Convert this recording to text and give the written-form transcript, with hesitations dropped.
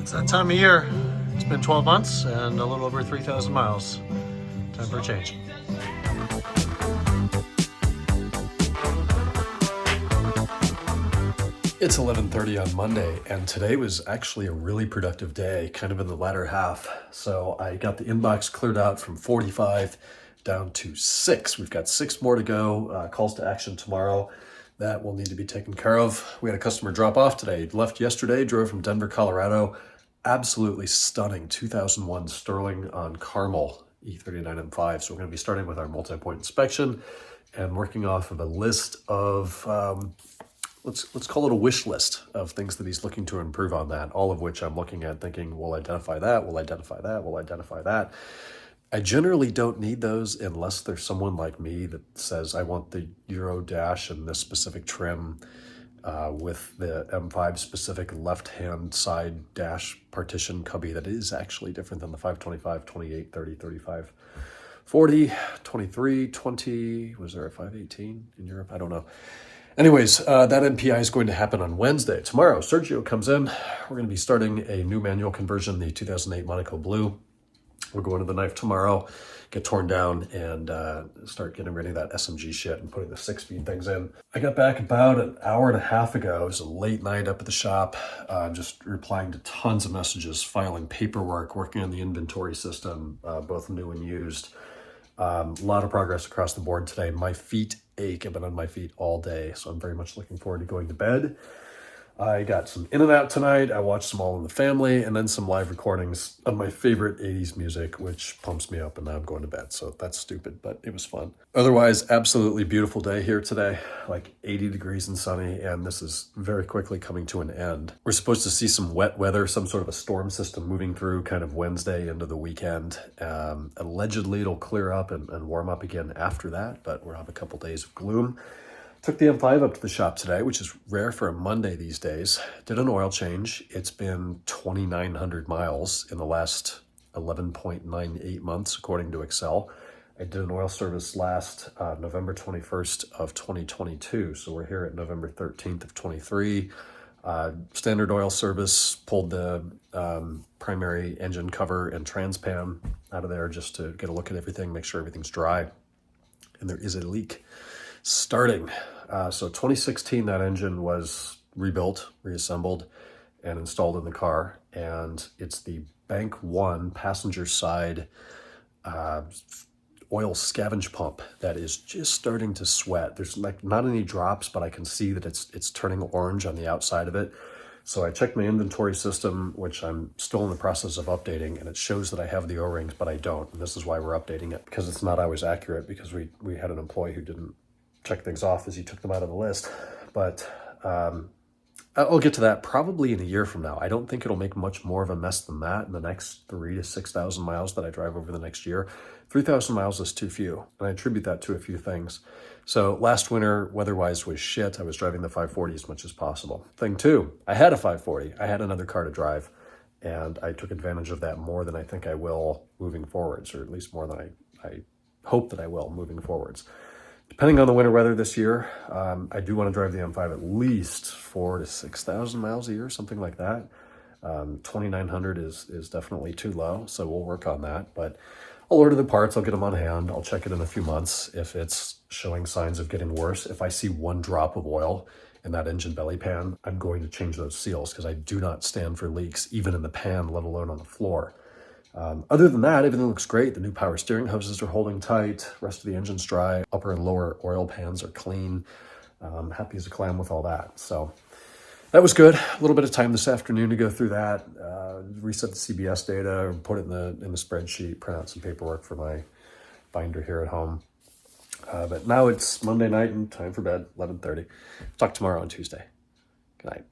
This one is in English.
It's that time of year. It's been 12 months and a little over 3,000 miles. Time for a change. It's 11:30 on Monday, and today was actually a really productive day, kind of in the latter half. So I got the inbox cleared out from 45 down to 6. We've got 6 more to go. Calls to action tomorrow. That will need to be taken care of. We had a customer drop off today. Left yesterday, drove from Denver, Colorado. Absolutely stunning 2001 Sterling on Carmel E39 M5. So we're going to be starting with our multi-point inspection and working off of a list of, let's call it a wish list of things that he's looking to improve on that, all of which I'm looking at thinking, we'll identify that, we'll identify that, we'll identify that. I generally don't need those unless there's someone like me that says, I want the Euro dash and this specific trim with the M5 specific left-hand side dash partition cubby that is actually different than the 525, 28, 30, 35, 40, 23, 20. Was there a 518 in Europe? I don't know. Anyways, that NPI is going to happen on Wednesday. Tomorrow, Sergio comes in. We're going to be starting a new manual conversion, the 2008 Monaco Blue. We're going to the knife tomorrow, get torn down, and start getting rid of that SMG shit and putting the 6-speed things in. I got back about an hour and a half ago. It was a late night up at the shop, just replying to tons of messages, filing paperwork, working on the inventory system, both new and used. A lot of progress across the board today. My feet ache. I've been on my feet all day, so I'm very much looking forward to going to bed. I got some in and out tonight. I watched some All in the Family and then some live recordings of my favorite 80s music, which pumps me up, and now I'm going to bed. So that's stupid, but it was fun. Otherwise, absolutely beautiful day here today, like 80 degrees and sunny, and this is very quickly coming to an end. We're supposed to see some wet weather, some sort of a storm system moving through kind of Wednesday into the weekend. Allegedly, it'll clear up and warm up again after that, but we'll have a couple days of gloom. Took the M5 up to the shop today, which is rare for a Monday these days. Did an oil change. It's been 2,900 miles in the last 11.98 months, according to Excel. I did an oil service last November 21st of 2022. So we're here at November 13th of 23. Standard oil service, pulled the primary engine cover and transpan out of there just to get a look at everything, make sure everything's dry. And there is a leak starting. So 2016, that engine was rebuilt, reassembled, and installed in the car. And it's the Bank 1 passenger side oil scavenge pump that is just starting to sweat. There's like not any drops, but I can see that it's turning orange on the outside of it. So I checked my inventory system, which I'm still in the process of updating, and it shows that I have the O-rings, but I don't. And this is why we're updating it, because it's not always accurate, because we had an employee who didn't check things off as he took them out of the list. But I'll get to that probably in a year from now. I don't think it'll make much more of a mess than that in the next 3,000 to 6,000 miles that I drive over the next year. 3,000 miles is too few, and I attribute that to a few things. So last winter, weather-wise, was shit. I was driving the 540 as much as possible. Thing two, I had a 540. I had another car to drive, and I took advantage of that more than I think I will moving forwards, or at least more than I hope that I will moving forwards. Depending on the winter weather this year, I do want to drive the M5 at least 4,000 to 6,000 miles a year, something like that. 2,900 is definitely too low, so we'll work on that. But I'll order the parts, I'll get them on hand, I'll check it in a few months if it's showing signs of getting worse. If I see one drop of oil in that engine belly pan, I'm going to change those seals, because I do not stand for leaks, even in the pan, let alone on the floor. Other than that, everything looks great. The new power steering hoses are holding tight. Rest of the engine's dry. Upper and lower oil pans are clean. Happy as a clam with all that. So that was good. A little bit of time this afternoon to go through that, reset the CBS data, put it in the spreadsheet, print out some paperwork for my binder here at home. But now it's Monday night and time for bed, 11:30. Talk tomorrow on Tuesday. Good night.